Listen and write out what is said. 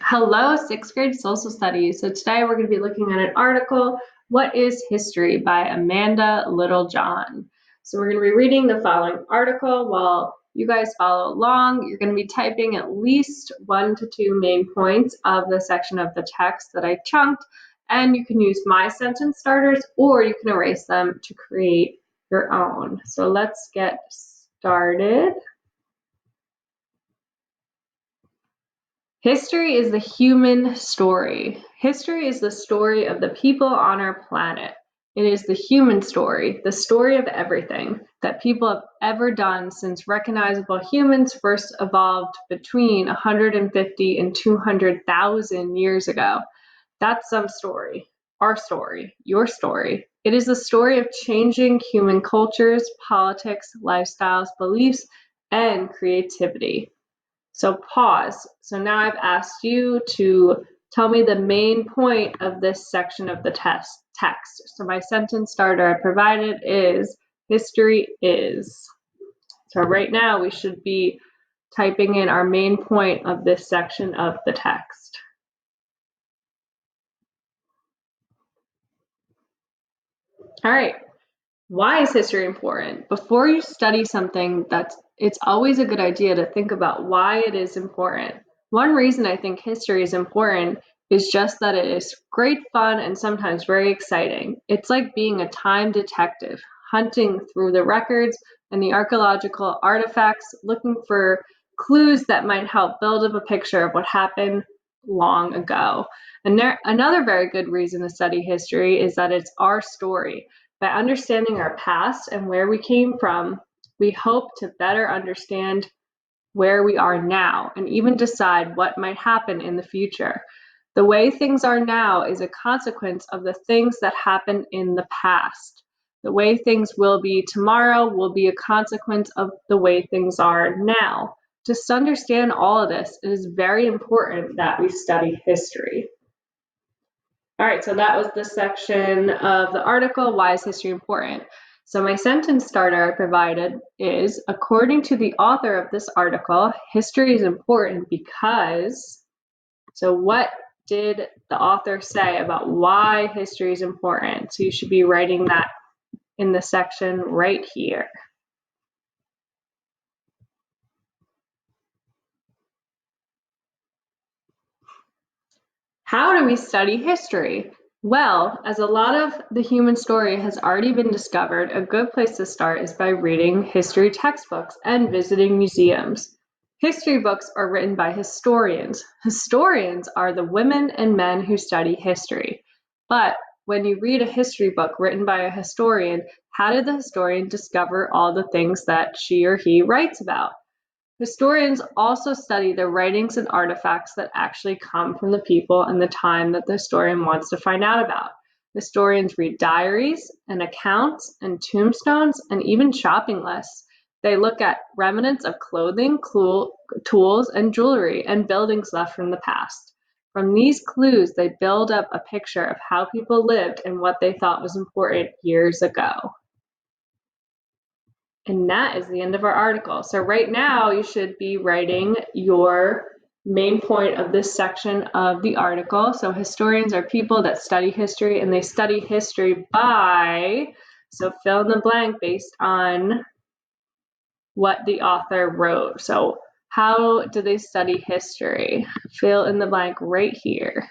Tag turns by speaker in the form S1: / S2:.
S1: Hello, sixth grade social studies. So today we're going to be looking at an article, What is History by Amanda Littlejohn. So we're going to be reading the following article while you guys follow along. You're going to be typing at least 1 to 2 main points of the section of the text that I chunked, and you can use my sentence starters or you can erase them to create your own. So let's get started. History is the human story. History is the story of the people on our planet. It is the human story, the story of everything that people have ever done since recognizable humans first evolved between 150 and 200,000 years ago. That's some story. Our story, your story. It is the story of changing human cultures, politics, lifestyles, beliefs, and creativity. So pause. So now I've asked you to tell me the main point of this section of the text. So my sentence starter I provided is history is. So right now we should be typing in our main point of this section of the text. All right. Why is history important? Before you study something, it's always a good idea to think about why it is important. One reason I think history is important is just that it is great fun and sometimes very exciting. It's like being a time detective, hunting through the records and the archaeological artifacts, looking for clues that might help build up a picture of what happened long ago. And another very good reason to study history is that it's our story. By understanding our past and where we came from, we hope to better understand where we are now and even decide what might happen in the future. The way things are now is a consequence of the things that happened in the past. The way things will be tomorrow will be a consequence of the way things are now. Just to understand all of this, it is very important that we study history. All right, so that was the section of the article, Why is History Important? So my sentence starter I provided is, according to the author of this article, history is important because, so what did the author say about why history is important? So you should be writing that in the section right here. How do we study history? Well, as a lot of the human story has already been discovered, a good place to start is by reading history textbooks and visiting museums. History books are written by historians. Historians are the women and men who study history. But when you read a history book written by a historian, how did the historian discover all the things that she or he writes about? Historians also study the writings and artifacts that actually come from the people and the time that the historian wants to find out about. Historians read diaries and accounts and tombstones and even shopping lists. They look at remnants of clothing, tools, and jewelry and buildings left from the past. From these clues, they build up a picture of how people lived and what they thought was important years ago. And that is the end of our article. So right now you should be writing your main point of this section of the article. So historians are people that study history, and they study history by, so fill in the blank based on what the author wrote. So how do they study history? Fill in the blank right here.